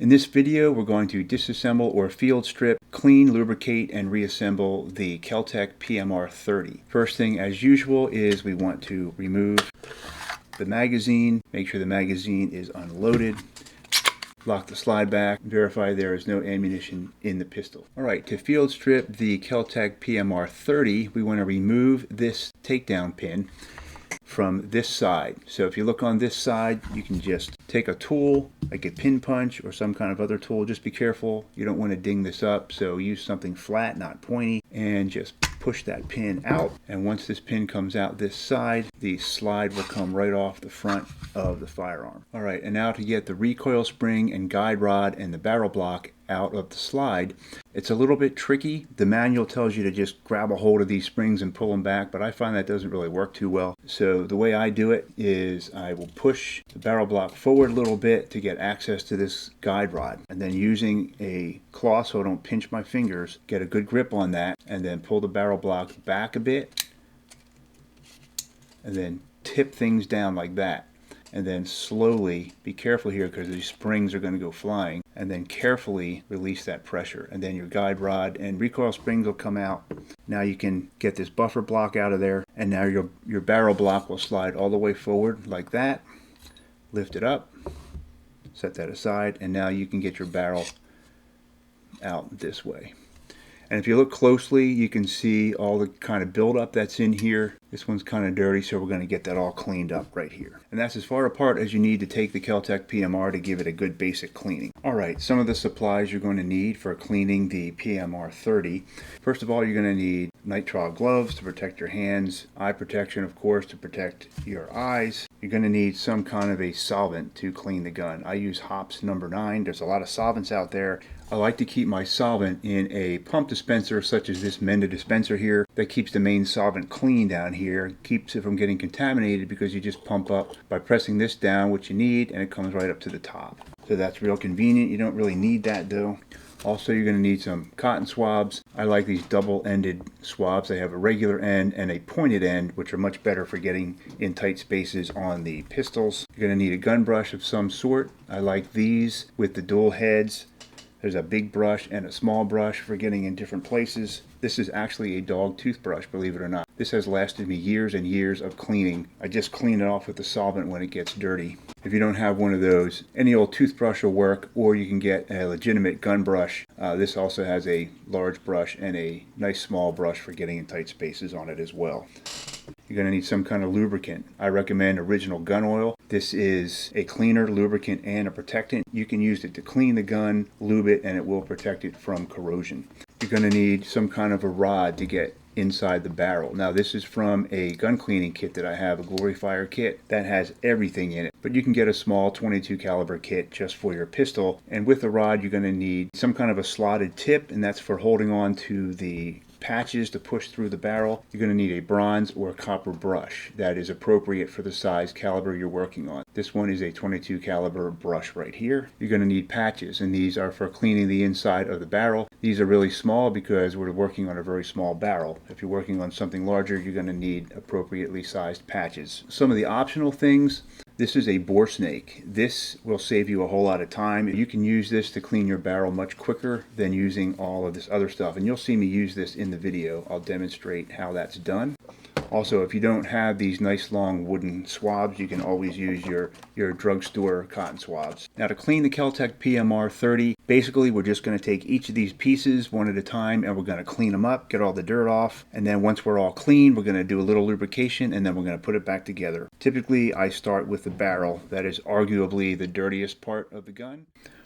In this video, we're going to disassemble or field strip, clean, lubricate, and reassemble the KelTec PMR-30. First thing, as usual, is we want to remove the magazine, make sure the magazine is unloaded, lock the slide back, verify there is no ammunition in the pistol. Alright, to field strip the KelTec PMR-30, we want to remove this takedown pin from this side. So if you look on this side, you can just take a tool, like a pin punch or some kind of other tool. Just be careful, you don't want to ding this up, so use something flat, not pointy, and just push that pin out. And once this pin comes out this side, the slide will come right off the front of the firearm. Alright, and now to get the recoil spring and guide rod and the barrel block out of the slide. It's a little bit tricky. The manual tells you to just grab a hold of these springs and pull them back, but I find that doesn't really work too well. So the way I do it is I will push the barrel block forward a little bit to get access to this guide rod, and then using a cloth so I don't pinch my fingers, get a good grip on that, and then pull the barrel block back a bit, and then tip things down like that. And then slowly, be careful here because these springs are going to go flying, and then carefully release that pressure, and then your guide rod and recoil springs will come out. Now you can get this buffer block out of there, and now your barrel block will slide all the way forward like that. Lift it up, set that aside, and now you can get your barrel out this way. And if you look closely, you can see all the kind of buildup that's in here. This one's kind of dirty, so we're going to get that all cleaned up right here. And that's as far apart as you need to take the KelTec PMR to give it a good basic cleaning. Alright, some of the supplies you're going to need for cleaning the PMR-30. First of all, you're going to need nitrile gloves to protect your hands, eye protection, of course, to protect your eyes. You're going to need some kind of a solvent to clean the gun. I use Hops No. 9. There's a lot of solvents out there. I like to keep my solvent in a pump dispenser such as this Menda dispenser here that keeps the main solvent clean down here, keeps it from getting contaminated because you just pump up by pressing this down, which you need, and it comes right up to the top. So that's real convenient. You don't really need that though. Also, you're going to need some cotton swabs. I like these double-ended swabs. They have a regular end and a pointed end, which are much better for getting in tight spaces on the pistols. You're going to need a gun brush of some sort. I like these with the dual heads. There's a big brush and a small brush for getting in different places. This is actually a dog toothbrush, believe it or not. This has lasted me years and years of cleaning. I just clean it off with the solvent when it gets dirty. If you don't have one of those, any old toothbrush will work, or you can get a legitimate gun brush. This also has a large brush and a nice small brush for getting in tight spaces on it as well. You're going to need some kind of lubricant. I recommend Original Gun Oil. This is a cleaner, lubricant, and a protectant. You can use it to clean the gun, lube it, and it will protect it from corrosion. You're going to need some kind of a rod to get inside the barrel. Now this is from a gun cleaning kit that I have, a Glory Fire kit that has everything in it. But you can get a small 22 caliber kit just for your pistol. And with the rod, you're going to need some kind of a slotted tip, and that's for holding on to the patches to push through the barrel. You're going to need a bronze or copper brush that is appropriate for the size caliber you're working on. This one is a 22 caliber brush right here. You're going to need patches, and these are for cleaning the inside of the barrel. These are really small because we're working on a very small barrel. If you're working on something larger, you're going to need appropriately sized patches. Some of the optional things: this is a bore snake. This will save you a whole lot of time. You can use this to clean your barrel much quicker than using all of this other stuff. And you'll see me use this in the video. I'll demonstrate how that's done. Also, if you don't have these nice long wooden swabs, you can always use your drugstore cotton swabs. Now to clean the KelTec PMR-30, basically we're just going to take each of these pieces one at a time and we're going to clean them up, get all the dirt off, and then once we're all clean, we're going to do a little lubrication and then we're going to put it back together. Typically, I start with the barrel. That is arguably the dirtiest part of the gun.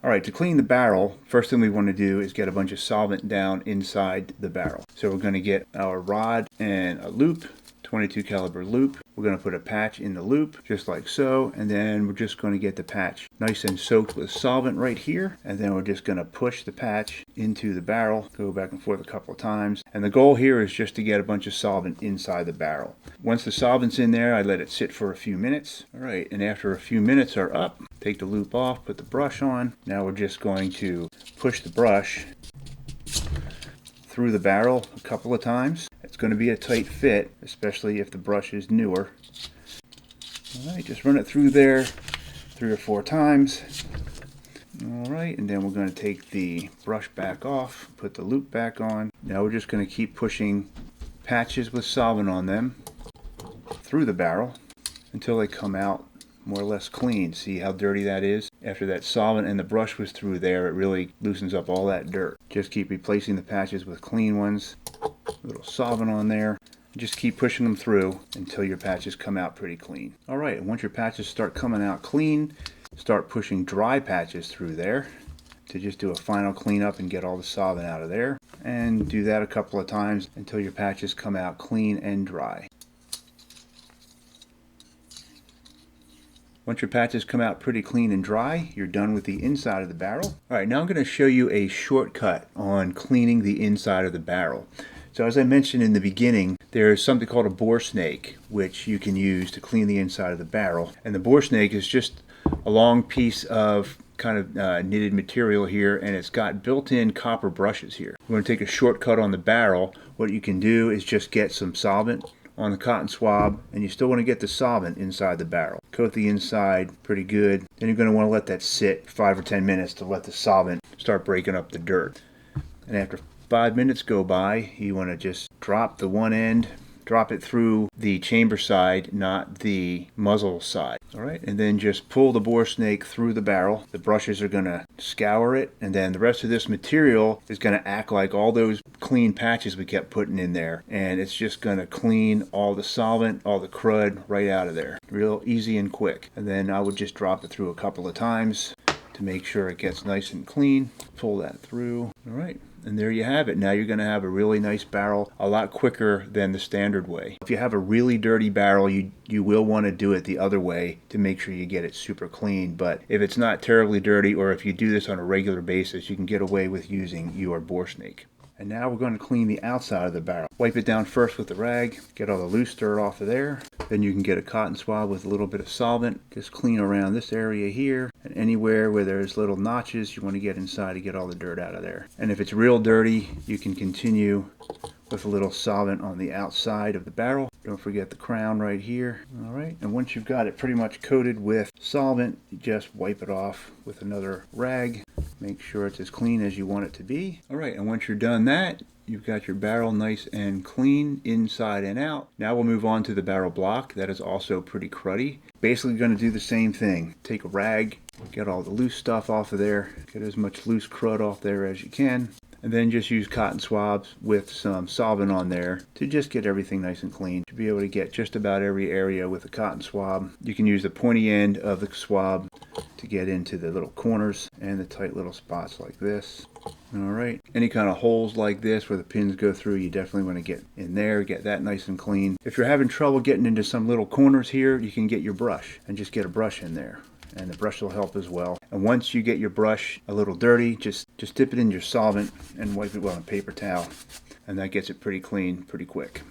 Alright, to clean the barrel, first thing we want to do is get a bunch of solvent down inside the barrel. So we're going to get our rod and a loop, 22 caliber loop. We're going to put a patch in the loop, just like so, and then we're just going to get the patch nice and soaked with solvent right here, and then we're just going to push the patch into the barrel, go back and forth a couple of times, and the goal here is just to get a bunch of solvent inside the barrel. Once the solvent's in there, I let it sit for a few minutes. Alright, and after a few minutes are up, take the loop off, put the brush on. Now we're just going to push the brush through the barrel a couple of times. It's going to be a tight fit, especially if the brush is newer. Alright, just run it through there 3 or 4 times. Alright, and then we're going to take the brush back off, put the loop back on. Now we're just going to keep pushing patches with solvent on them through the barrel until they come out more or less clean. See how dirty that is? After that solvent and the brush was through there, it really loosens up all that dirt. Just keep replacing the patches with clean ones. A little solvent on there. Just keep pushing them through until your patches come out pretty clean. Alright, and once your patches start coming out clean, start pushing dry patches through there to just do a final cleanup and get all the solvent out of there. And do that a couple of times until your patches come out clean and dry. Once your patches come out pretty clean and dry, you're done with the inside of the barrel. Alright, now I'm going to show you a shortcut on cleaning the inside of the barrel. So as I mentioned in the beginning, there's something called a bore snake, which you can use to clean the inside of the barrel. And the bore snake is just a long piece of kind of knitted material here, and it's got built-in copper brushes here. We're going to take a shortcut on the barrel. What you can do is just get some solvent on the cotton swab, and you still want to get the solvent inside the barrel. Coat the inside pretty good. Then you're going to want to let that sit 5 or 10 minutes to let the solvent start breaking up the dirt. And after 5 minutes go by, you want to just drop the one end, drop it through the chamber side, not the muzzle side. Alright, and then just pull the bore snake through the barrel. The brushes are going to scour it, and then the rest of this material is going to act like all those clean patches we kept putting in there, and it's just going to clean all the solvent, all the crud right out of there. Real easy and quick. And then I would just drop it through a couple of times to make sure it gets nice and clean. Pull that through. Alright. And there you have it. Now you're going to have a really nice barrel, a lot quicker than the standard way. If you have a really dirty barrel, you will want to do it the other way to make sure you get it super clean. But if it's not terribly dirty, or if you do this on a regular basis, you can get away with using your bore snake. And now we're going to clean the outside of the barrel. Wipe it down first with the rag, get all the loose dirt off of there. Then you can get a cotton swab with a little bit of solvent. Just clean around this area here, and anywhere where there's little notches you want to get inside to get all the dirt out of there. And if it's real dirty, you can continue with a little solvent on the outside of the barrel. Don't forget the crown right here. Alright, and once you've got it pretty much coated with solvent, you just wipe it off with another rag. Make sure it's as clean as you want it to be. Alright, and once you're done that, you've got your barrel nice and clean inside and out. Now we'll move on to the barrel block. That is also pretty cruddy. Basically going to do the same thing. Take a rag, get all the loose stuff off of there, get as much loose crud off there as you can. And then just use cotton swabs with some solvent on there to just get everything nice and clean. To be able to get just about every area with a cotton swab. You can use the pointy end of the swab to get into the little corners and the tight little spots like this. Alright, any kind of holes like this where the pins go through, you definitely want to get in there, get that nice and clean. If you're having trouble getting into some little corners here, you can get your brush and just get a brush in there. And the brush will help as well. And once you get your brush a little dirty, just dip it in your solvent and wipe it well on a paper towel. And that gets it pretty clean pretty quick.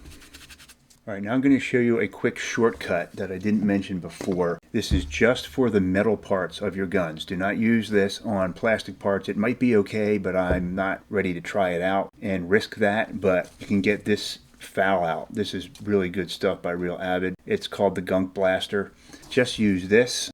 Alright, now I'm going to show you a quick shortcut that I didn't mention before. This is just for the metal parts of your guns. Do not use this on plastic parts. It might be okay, but I'm not ready to try it out and risk that. But you can get this foul out. This is really good stuff by Real Avid. It's called the Gunk Blaster. Just use this.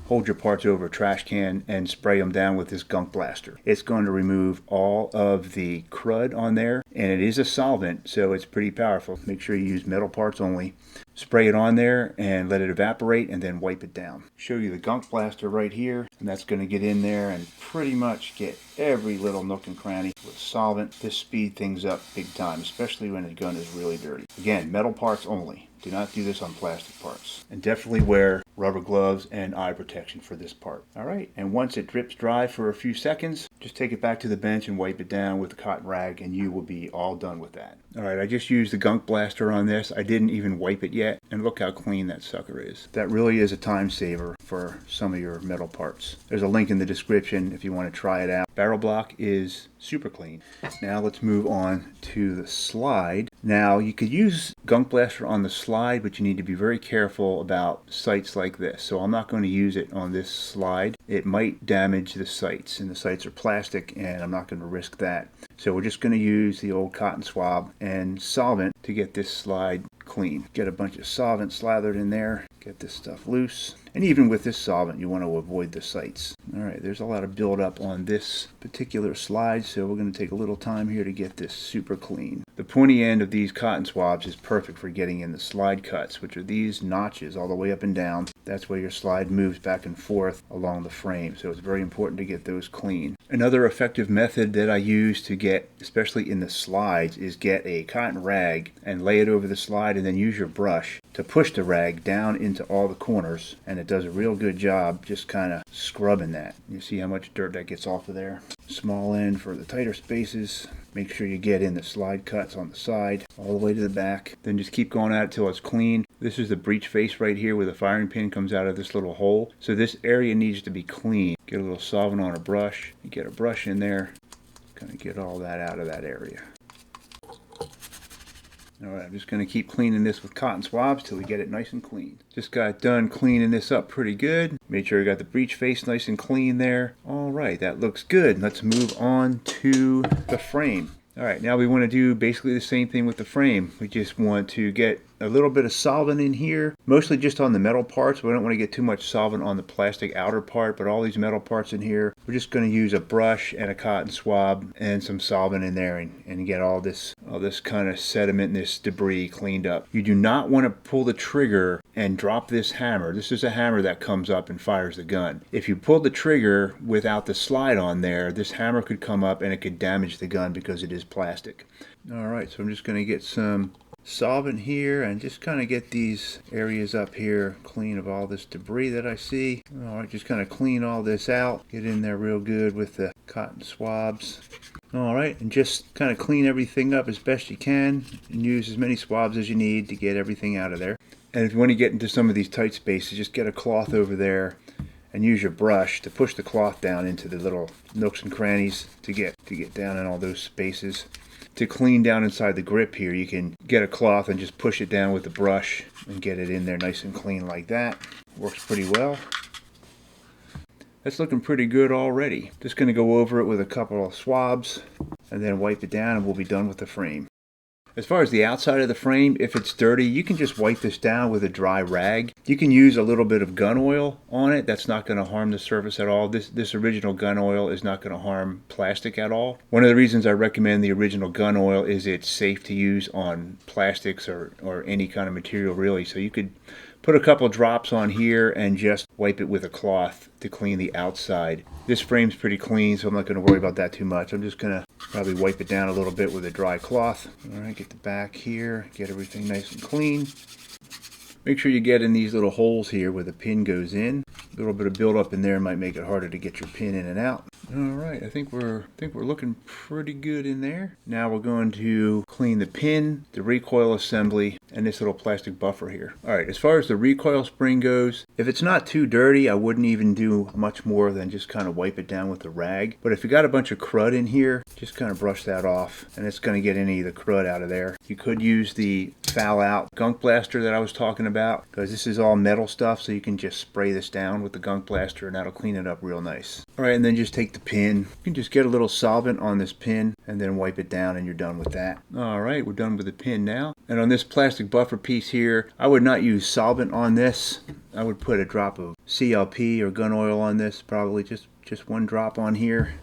Hold your parts over a trash can and spray them down with this Gunk Blaster. It's going to remove all of the crud on there, and it is a solvent, so it's pretty powerful. Make sure you use metal parts only. Spray it on there and let it evaporate, and then wipe it down. Show you the Gunk Blaster right here, and that's going to get in there and pretty much get every little nook and cranny with solvent. This speeds things up big time, especially when the gun is really dirty. Again, metal parts only. Do not do this on plastic parts. And definitely wear rubber gloves and eye protection for this part. Alright, and once it drips dry for a few seconds, just take it back to the bench and wipe it down with a cotton rag, and you will be all done with that. Alright, I just used the Gunk Blaster on this. I didn't even wipe it yet, and look how clean that sucker is. That really is a time saver for some of your metal parts. There's a link in the description if you want to try it out. Barrel block is super clean. Now let's move on to the slide. Now you could use Gunk Blaster on the slide, but you need to be very careful about sights like this. So I'm not going to use it on this slide. It might damage the sights, and the sights are plastic, and I'm not going to risk that. So we're just going to use the old cotton swab and solvent to get this slide clean. Get a bunch of solvent slathered in there, get this stuff loose, And even with this solvent, you want to avoid the sites. All right, there's a lot of buildup on this particular slide, so we're going to take a little time here to get this super clean. The pointy end of these cotton swabs is perfect for getting in the slide cuts, which are these notches all the way up and down. That's where your slide moves back and forth along the frame, so it's very important to get those clean. Another effective method that I use to get, especially in the slides, is get a cotton rag and lay it over the slide, and then use your brush to push the rag down into all the corners, and it does a real good job just kind of scrubbing that. You see how much dirt that gets off of there. Small end for the tighter spaces. Make sure you get in the slide cuts on the side all the way to the back. Then just keep going at it till it's clean. This is the breech face right here where the firing pin comes out of this little hole. So this area needs to be clean. Get a little solvent on a brush. You get a brush in there. Kind of get all that out of that area. Alright, I'm just going to keep cleaning this with cotton swabs till we get it nice and clean. Just got done cleaning this up pretty good. Made sure I got the breech face nice and clean there. Alright, that looks good. Let's move on to the frame. Alright, now we want to do basically the same thing with the frame. We just want to get a little bit of solvent in here, mostly just on the metal parts. We don't want to get too much solvent on the plastic outer part, but all these metal parts in here, we're just going to use a brush and a cotton swab and some solvent in there and get all this kind of sediment and this debris cleaned up. You do not want to pull the trigger and drop this hammer. This is a hammer that comes up and fires the gun. If you pull the trigger without the slide on there, this hammer could come up and it could damage the gun because it is plastic. Alright, so I'm just going to get some solvent here and just kind of get these areas up here clean of all this debris that I see. Alright, just kind of clean all this out. Get in there real good with the cotton swabs. Alright, and just kind of clean everything up as best you can and use as many swabs as you need to get everything out of there. And if you want to get into some of these tight spaces, just get a cloth over there and use your brush to push the cloth down into the little nooks and crannies to get down in all those spaces. To clean down inside the grip here, you can get a cloth and just push it down with the brush and get it in there nice and clean like that. Works pretty well. That's looking pretty good already. Just going to go over it with a couple of swabs and then wipe it down and we'll be done with the frame. As far as the outside of the frame, if it's dirty, you can just wipe this down with a dry rag. You can use a little bit of gun oil on it. That's not going to harm the surface at all. This original gun oil is not going to harm plastic at all. One of the reasons I recommend the original gun oil is it's safe to use on plastics or any kind of material really. So you could put a couple drops on here and just wipe it with a cloth to clean the outside. This frame's pretty clean, so I'm not going to worry about that too much. I'm just going to probably wipe it down a little bit with a dry cloth. Alright, get the back here, get everything nice and clean. Make sure you get in these little holes here where the pin goes in. A little bit of buildup in there might make it harder to get your pin in and out. Alright, I think we're looking pretty good in there. Now we're going to clean the pin, the recoil assembly, and this little plastic buffer here. Alright, as far as the recoil spring goes, if it's not too dirty, I wouldn't even do much more than just kind of wipe it down with a rag. But if you got a bunch of crud in here, just kind of brush that off, and it's going to get any of the crud out of there. You could use the foul out gunk blaster that I was talking about, because this is all metal stuff, so you can just spray this down with the gunk blaster and that'll clean it up real nice. Alright, and then just take the pin. You can just get a little solvent on this pin and then wipe it down and you're done with that. Alright, we're done with the pin now. And on this plastic buffer piece here, I would not use solvent on this. I would put a drop of CLP or gun oil on this, probably just one drop on here.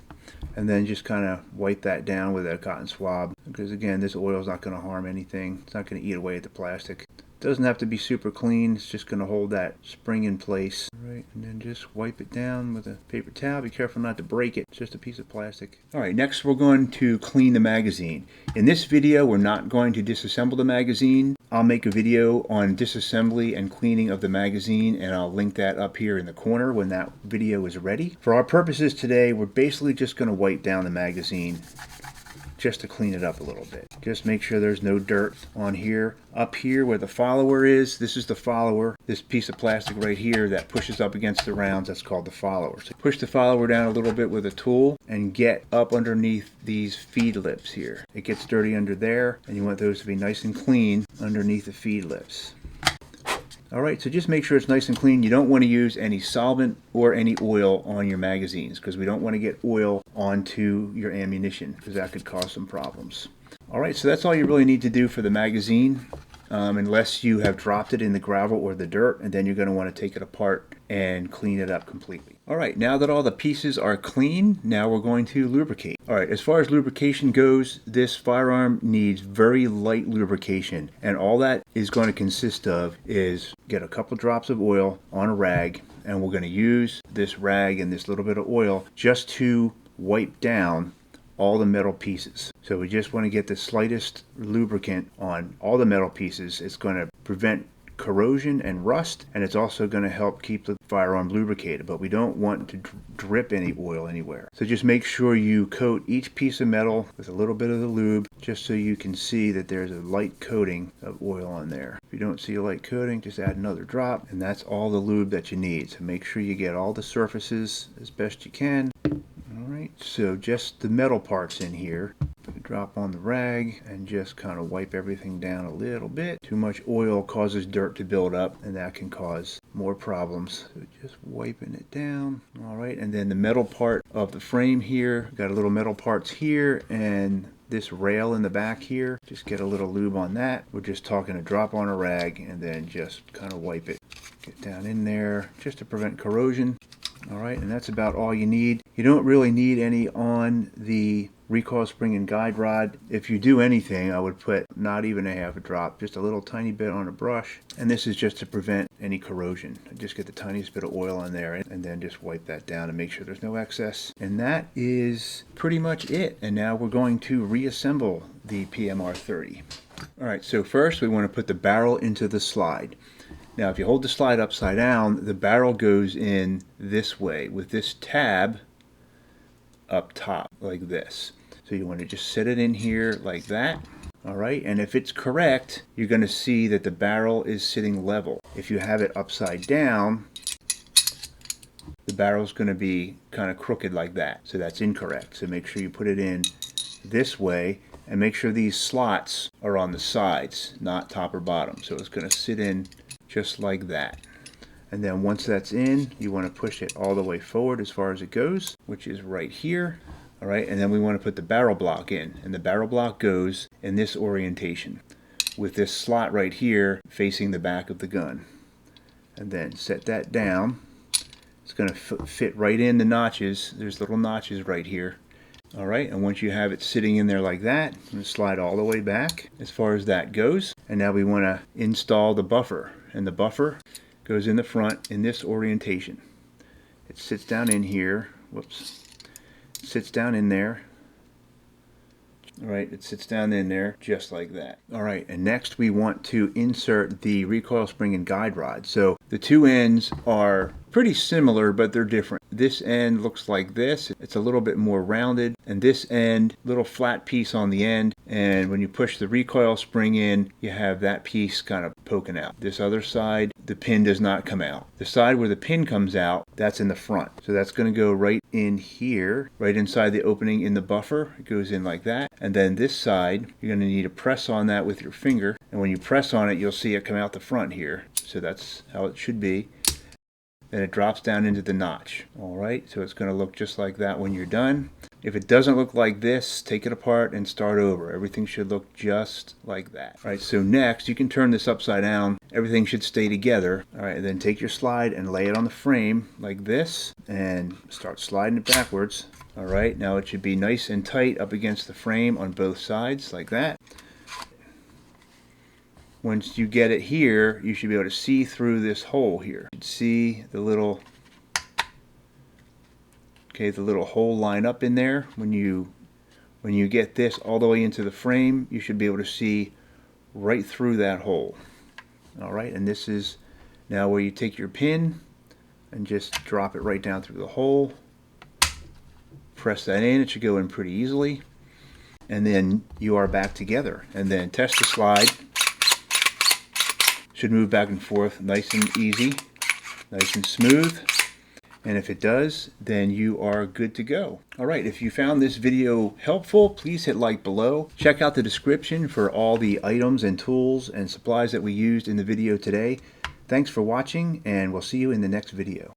And then just kind of wipe that down with a cotton swab. Because again, this oil is not going to harm anything. It's not going to eat away at the plastic. Doesn't have to be super clean. It's just going to hold that spring in place. Right, and then just wipe it down with a paper towel. Be careful not to break it. It's just a piece of plastic. Alright, next we're going to clean the magazine. In this video, we're not going to disassemble the magazine. I'll make a video on disassembly and cleaning of the magazine, and I'll link that up here in the corner when that video is ready. For our purposes today, we're basically just going to wipe down the magazine just to clean it up a little bit. Just make sure there's no dirt on here. Up here where the follower is, this is the follower. This piece of plastic right here that pushes up against the rounds, that's called the follower. So push the follower down a little bit with a tool and get up underneath these feed lips here. It gets dirty under there, and you want those to be nice and clean underneath the feed lips. Alright, so just make sure it's nice and clean. You don't want to use any solvent or any oil on your magazines because we don't want to get oil onto your ammunition because that could cause some problems. Alright, so that's all you really need to do for the magazine. unless you have dropped it in the gravel or the dirt, and then you're going to want to take it apart and clean it up completely. All right, now that all the pieces are clean, now we're going to lubricate. All right, as far as lubrication goes, this firearm needs very light lubrication, and all that is going to consist of is get a couple drops of oil on a rag, and we're going to use this rag and this little bit of oil just to wipe down all the metal pieces. So we just want to get the slightest lubricant on all the metal pieces. It's going to prevent corrosion and rust, and it's also going to help keep the firearm lubricated, but we don't want to drip any oil anywhere. So just make sure you coat each piece of metal with a little bit of the lube, just so you can see that there's a light coating of oil on there. If you don't see a light coating, just add another drop, and that's all the lube that you need. So make sure you get all the surfaces as best you can. Alright, so just the metal parts in here. Drop on the rag and just kind of wipe everything down a little bit. Too much oil causes dirt to build up, and that can cause more problems. So just wiping it down. Alright, and then the metal part of the frame here. Got a little metal parts here and this rail in the back here. Just get a little lube on that. We're just talking a drop on a rag and then just kind of wipe it. Get down in there just to prevent corrosion. Alright, and that's about all you need. You don't really need any on the recoil spring and guide rod. If you do anything, I would put not even a half a drop, just a little tiny bit on a brush. And this is just to prevent any corrosion. Just get the tiniest bit of oil on there and then just wipe that down and make sure there's no excess. And that is pretty much it. And now we're going to reassemble the PMR-30. Alright, so first we want to put the barrel into the slide. Now if you hold the slide upside down, the barrel goes in this way with this tab up top like this. So you want to just set it in here like that. Alright, and if it's correct, you're going to see that the barrel is sitting level. If you have it upside down, the barrel is going to be kind of crooked like that. So that's incorrect. So make sure you put it in this way, and make sure these slots are on the sides, not top or bottom. So it's going to sit in just like that. And then once that's in, you want to push it all the way forward as far as it goes, which is right here. All right, and then we want to put the barrel block in, and the barrel block goes in this orientation with this slot right here facing the back of the gun. And then set that down. It's going to fit right in the notches. There's little notches right here. All right, and once you have it sitting in there like that, I'm going to slide all the way back as far as that goes. And now we want to install the buffer, and the buffer goes in the front in this orientation. It sits down in here. Whoops. Sits down in there. All right, it sits down in there just like that. All right, and next we want to insert the recoil spring and guide rod. So the two ends are pretty similar, but they're different. This end looks like this. It's a little bit more rounded, and this end, little flat piece on the end, and when you push the recoil spring in, you have that piece kind of poking out. This other side, the pin does not come out. The side where the pin comes out, that's in the front. So that's going to go right in here, right inside the opening in the buffer. It goes in like that. And then this side, you're going to need to press on that with your finger. And when you press on it, you'll see it come out the front here. So that's how it should be. Then it drops down into the notch. All right, so it's going to look just like that when you're done. If it doesn't look like this, take it apart and start over. Everything should look just like that. All right, so next you can turn this upside down. Everything should stay together. All right, then take your slide and lay it on the frame like this and start sliding it backwards. All right, now it should be nice and tight up against the frame on both sides like that. Once you get it here, you should be able to see through this hole here. You should see the little hole line up in there. When you get this all the way into the frame, you should be able to see right through that hole. All right, and this is now where you take your pin and just drop it right down through the hole. Press that in, it should go in pretty easily. And then you are back together. And then test the slide. Should move back and forth nice and easy, nice and smooth. And if it does, then you are good to go. All right, if you found this video helpful, please hit like below. Check out the description for all the items and tools and supplies that we used in the video today. Thanks for watching, and we'll see you in the next video.